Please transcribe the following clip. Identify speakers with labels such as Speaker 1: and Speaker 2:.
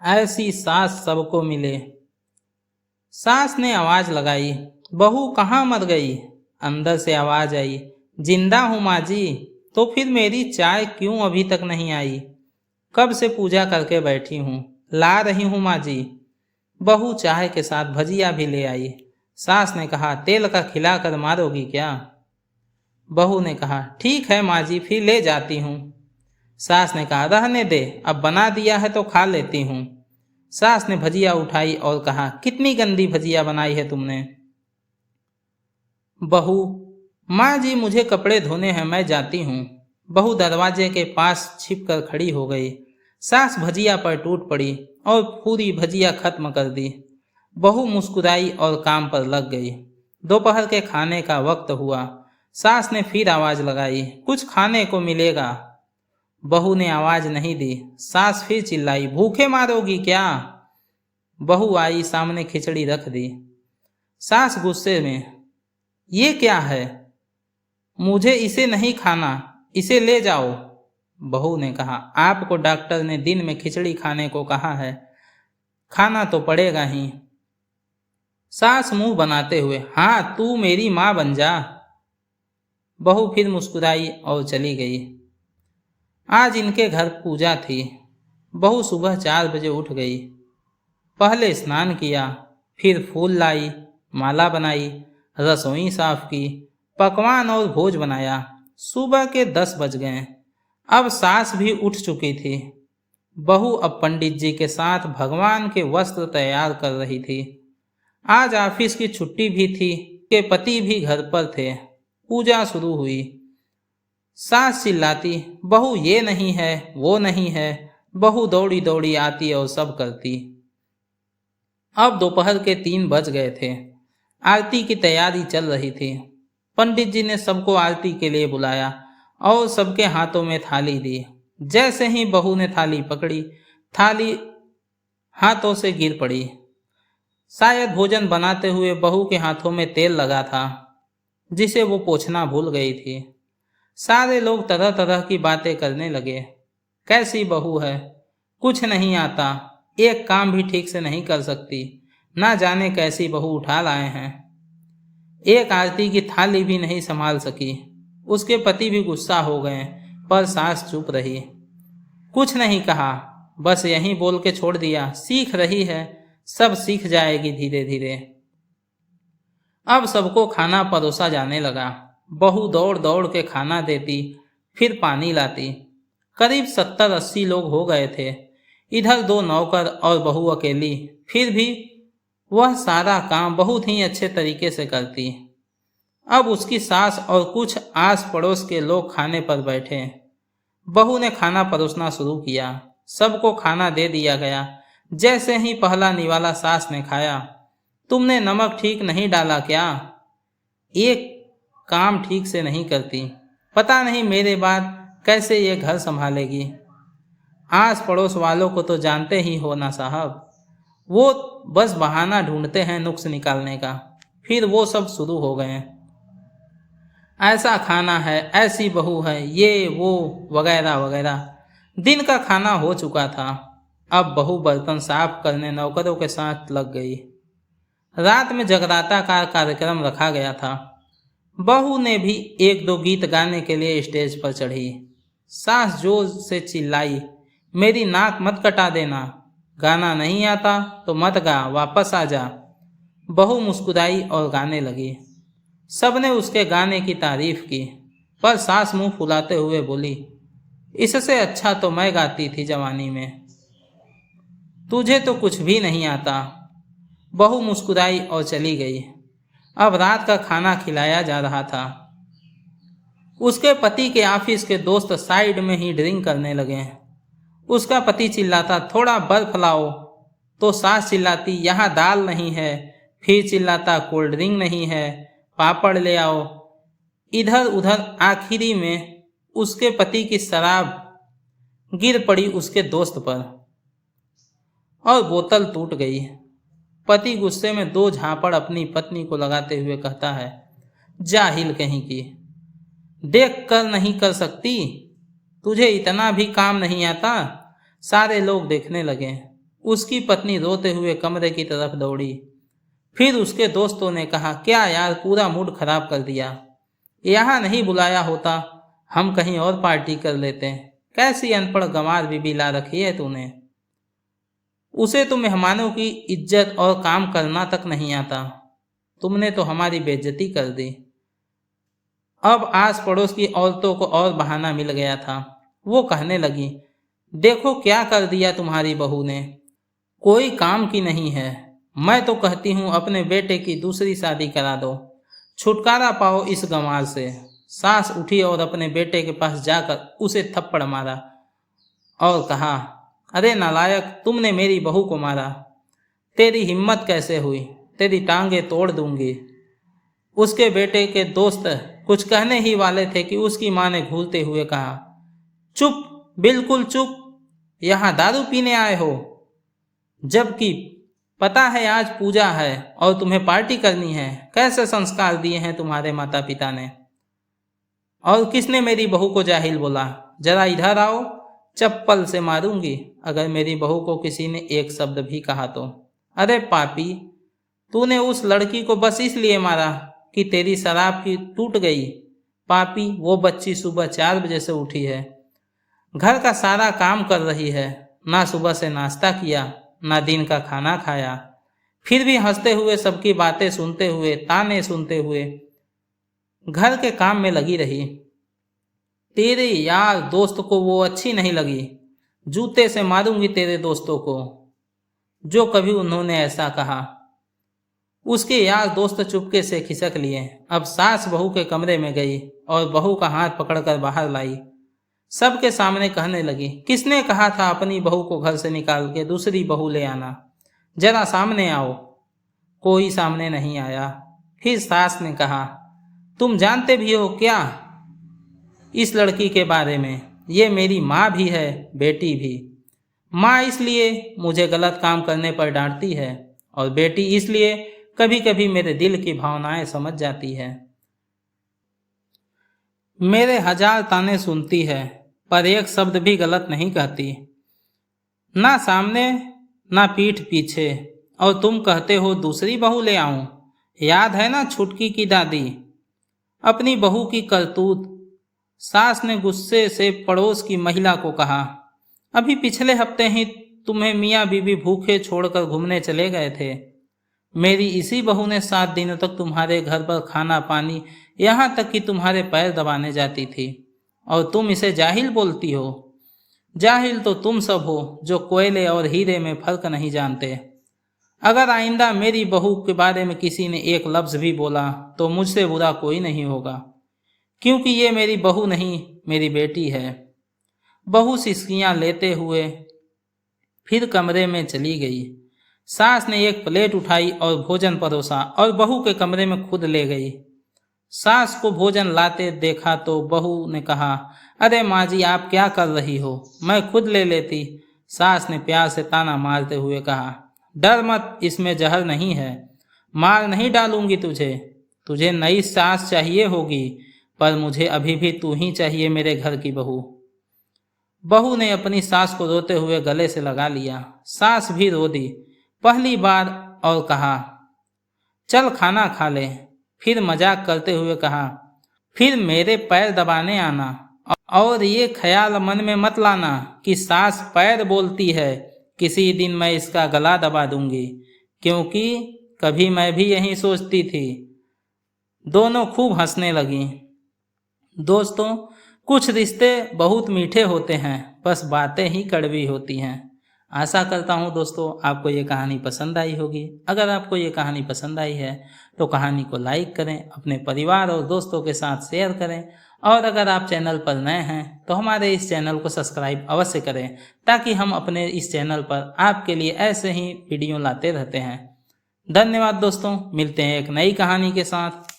Speaker 1: ऐसी सास सबको मिले। सास ने आवाज लगाई, बहू कहाँ मर गई? अंदर से आवाज आई, जिंदा हूँ माँ जी। तो फिर मेरी चाय क्यों अभी तक नहीं आई? कब से पूजा करके बैठी हूँ, ला रही हूँ माँ जी। बहू चाय के साथ भजिया भी ले आई। सास ने कहा, तेल का खिलाकर मारोगी क्या? बहू ने कहा, ठीक है माँ जी, फिर ले जाती हूँ। सास ने कहा, रहने दे, अब बना दिया है तो खा लेती हूँ। सास ने भजिया उठाई और कहा, कितनी गंदी भजिया बनाई है तुमने। बहू, माँ जी मुझे कपड़े धोने हैं, मैं जाती हूँ। बहू दरवाजे के पास छिप कर खड़ी हो गई। सास भजिया पर टूट पड़ी और पूरी भजिया खत्म कर दी। बहू मुस्कुराई और काम पर लग गई। दोपहर के खाने का वक्त हुआ। सास ने फिर आवाज लगाई, कुछ खाने को मिलेगा? बहू ने आवाज नहीं दी। सास फिर चिल्लाई, भूखे मारोगी क्या? बहू आई, सामने खिचड़ी रख दी। सास गुस्से में, ये क्या है? मुझे इसे नहीं खाना, इसे ले जाओ। बहू ने कहा, आपको डॉक्टर ने दिन में खिचड़ी खाने को कहा है, खाना तो पड़ेगा ही। सास मुंह बनाते हुए, हाँ तू मेरी माँ बन जा। बहू फिर मुस्कुराई और चली गई। आज इनके घर पूजा थी। बहू सुबह 4 बजे उठ गई। पहले स्नान किया, फिर फूल लाई, माला बनाई, रसोई साफ की, पकवान और भोज बनाया। सुबह के 10 बज गए। अब सास भी उठ चुकी थी। बहू अब पंडित जी के साथ भगवान के वस्त्र तैयार कर रही थी। आज ऑफिस की छुट्टी भी थी कि पति भी घर पर थे। पूजा शुरू हुई। सास चिल्लाती, बहू ये नहीं है, वो नहीं है। बहू दौड़ी दौड़ी आती और सब करती। अब दोपहर के 3 बज गए थे। आरती की तैयारी चल रही थी। पंडित जी ने सबको आरती के लिए बुलाया और सबके हाथों में थाली दी। जैसे ही बहू ने थाली पकड़ी, थाली हाथों से गिर पड़ी। शायद भोजन बनाते हुए बहू के हाथों में तेल लगा था, जिसे वो पोंछना भूल गई थी। सारे लोग तरह तरह की बातें करने लगे। कैसी बहू है, कुछ नहीं आता, एक काम भी ठीक से नहीं कर सकती, ना जाने कैसी बहू उठा लाए हैं। एक आरती की थाली भी नहीं संभाल सकी। उसके पति भी गुस्सा हो गए, पर सास चुप रही, कुछ नहीं कहा, बस यहीं बोल के छोड़ दिया, सीख रही है, सब सीख जाएगी धीरे धीरे। अब सबको खाना परोसा जाने लगा। बहू दौड़ दौड़ के खाना देती, फिर पानी लाती। करीब 70-80 लोग हो गए थे। इधर 2 नौकर और बहू अकेली। फिर भी वह सारा काम बहुत ही अच्छे तरीके से करती। अब उसकी सास और कुछ आस पड़ोस के लोग खाने पर बैठे। बहू ने खाना परोसना शुरू किया। सबको खाना दे दिया गया। जैसे ही पहला निवाला सास ने खाया, तुमने नमक ठीक नहीं डाला क्या? एक काम ठीक से नहीं करती, पता नहीं मेरे बाद कैसे ये घर संभालेगी। आस पड़ोस वालों को तो जानते ही हो ना साहब, वो बस बहाना ढूंढते हैं नुक्स निकालने का। फिर वो सब शुरू हो गए, ऐसा खाना है, ऐसी बहू है, ये वो वगैरह वगैरह। दिन का खाना हो चुका था। अब बहू बर्तन साफ करने नौकरों के साथ लग गई। रात में जगराता का कार्यक्रम रखा गया था। बहू ने भी 1-2 गीत गाने के लिए स्टेज पर चढ़ी। सास जोर से चिल्लाई, मेरी नाक मत कटा देना, गाना नहीं आता तो मत गा, वापस आ जा। बहू मुस्कुराई और गाने लगी। सबने उसके गाने की तारीफ की, पर सास मुंह फुलाते हुए बोली, इससे अच्छा तो मैं गाती थी जवानी में, तुझे तो कुछ भी नहीं आता। बहू मुस्कुराई और चली गई। अब रात का खाना खिलाया जा रहा था। उसके पति के ऑफिस के दोस्त साइड में ही ड्रिंक करने लगे। उसका पति चिल्लाता, थोड़ा बर्फ लाओ, तो सास चिल्लाती, यहाँ दाल नहीं है। फिर चिल्लाता, कोल्ड ड्रिंक नहीं है, पापड़ ले आओ। इधर उधर आखिरी में उसके पति की शराब गिर पड़ी उसके दोस्त पर और बोतल टूट गई। पति गुस्से में 2 झापड़ अपनी पत्नी को लगाते हुए कहता है, जाहिल कहीं की, देख कर नहीं कर सकती, तुझे इतना भी काम नहीं आता। सारे लोग देखने लगे। उसकी पत्नी रोते हुए कमरे की तरफ दौड़ी। फिर उसके दोस्तों ने कहा, क्या यार, पूरा मूड खराब कर दिया। यहाँ नहीं बुलाया होता, हम कहीं और पार्टी कर लेते। कैसी अनपढ़ गंवार बीबी ला रखी है तूने। उसे तो मेहमानों की इज्जत और काम करना तक नहीं आता। तुमने तो हमारी बेइज्जती कर दी। अब आस पड़ोस की औरतों को और बहाना मिल गया था। वो कहने लगी, देखो क्या कर दिया तुम्हारी बहू ने, कोई काम की नहीं है। मैं तो कहती हूँ अपने बेटे की दूसरी शादी करा दो, छुटकारा पाओ इस गंवार से। सास उठी और अपने बेटे के पास जाकर उसे थप्पड़ मारा और कहा, अरे नालायक, तुमने मेरी बहू को मारा। तेरी हिम्मत कैसे हुई, तेरी टांगे तोड़ दूंगी। उसके बेटे के दोस्त कुछ कहने ही वाले थे कि उसकी माँ ने घूरते हुए कहा, चुप, बिल्कुल चुप, यहाँ दारू पीने आए हो, जबकि पता है आज पूजा है और तुम्हें पार्टी करनी है। कैसे संस्कार दिए हैं तुम्हारे माता पिता ने। और किसने मेरी बहू को जाहिल बोला, जरा इधर आओ, चप्पल से मारूंगी अगर मेरी बहू को किसी ने एक शब्द भी कहा तो। अरे पापी, तूने उस लड़की को बस इसलिए मारा कि तेरी शराब की टूट गई। पापी, वो बच्ची सुबह 4 बजे से उठी है, घर का सारा काम कर रही है, ना सुबह से नाश्ता किया, ना दिन का खाना खाया, फिर भी हंसते हुए, सबकी बातें सुनते हुए, ताने सुनते हुए घर के काम में लगी रही। तेरे यार दोस्त को वो अच्छी नहीं लगी। जूते से मारूंगी तेरे दोस्तों को जो कभी उन्होंने ऐसा कहा। उसके यार दोस्त चुपके से खिसक लिए। अब सास बहू के कमरे में गई और बहू का हाथ पकड़कर बाहर लाई। सबके सामने कहने लगी, किसने कहा था अपनी बहू को घर से निकाल के दूसरी बहू ले आना, जरा सामने आओ। कोई सामने नहीं आया। फिर सास ने कहा, तुम जानते भी हो क्या इस लड़की के बारे में। ये मेरी माँ भी है, बेटी भी। माँ इसलिए मुझे गलत काम करने पर डांटती है और बेटी इसलिए कभी कभी मेरे दिल की भावनाएं समझ जाती है। मेरे 1000 ताने सुनती है पर एक शब्द भी गलत नहीं कहती, ना सामने ना पीठ पीछे। और तुम कहते हो दूसरी बहू ले आऊं। याद है ना छुटकी की दादी, अपनी बहू की करतूत। सास ने गुस्से से पड़ोस की महिला को कहा, अभी पिछले हफ्ते ही तुम्हें मियाँ बीबी भूखे छोड़कर घूमने चले गए थे। मेरी इसी बहू ने 7 दिनों तक तुम्हारे घर पर खाना पानी, यहाँ तक कि तुम्हारे पैर दबाने जाती थी, और तुम इसे जाहिल बोलती हो। जाहिल तो तुम सब हो जो कोयले और हीरे में फर्क नहीं जानते। अगर आइंदा मेरी बहू के बारे में किसी ने एक लफ्ज़ भी बोला तो मुझसे बुरा कोई नहीं होगा, क्योंकि ये मेरी बहू नहीं, मेरी बेटी है। बहू सिसकियां लेते हुए फिर कमरे में चली गई। सास ने एक प्लेट उठाई और भोजन परोसा और बहू के कमरे में खुद ले गई। सास को भोजन लाते देखा तो बहू ने कहा, अरे माँ जी, आप क्या कर रही हो, मैं खुद ले लेती। सास ने प्यार से ताना मारते हुए कहा, डर मत, इसमें जहर नहीं है, मार नहीं डालूंगी तुझे। तुझे नई सास चाहिए होगी पर मुझे अभी भी तू ही चाहिए, मेरे घर की बहू। बहू ने अपनी सास को रोते हुए गले से लगा लिया। सास भी रो दी पहली बार और कहा, चल खाना खा ले। फिर मजाक करते हुए कहा, फिर मेरे पैर दबाने आना, और ये ख्याल मन में मत लाना कि सास पैर बोलती है, किसी दिन मैं इसका गला दबा दूंगी, क्योंकि कभी मैं भी यही सोचती थी। दोनों खूब हंसने लगी। दोस्तों, कुछ रिश्ते बहुत मीठे होते हैं, बस बातें ही कड़वी होती हैं। आशा करता हूँ दोस्तों आपको ये कहानी पसंद आई होगी। अगर आपको ये कहानी पसंद आई है तो कहानी को लाइक करें, अपने परिवार और दोस्तों के साथ शेयर करें, और अगर आप चैनल पर नए हैं तो हमारे इस चैनल को सब्सक्राइब अवश्य करें, ताकि हम अपने इस चैनल पर आपके लिए ऐसे ही वीडियो लाते रहते हैं। धन्यवाद दोस्तों, मिलते हैं एक नई कहानी के साथ।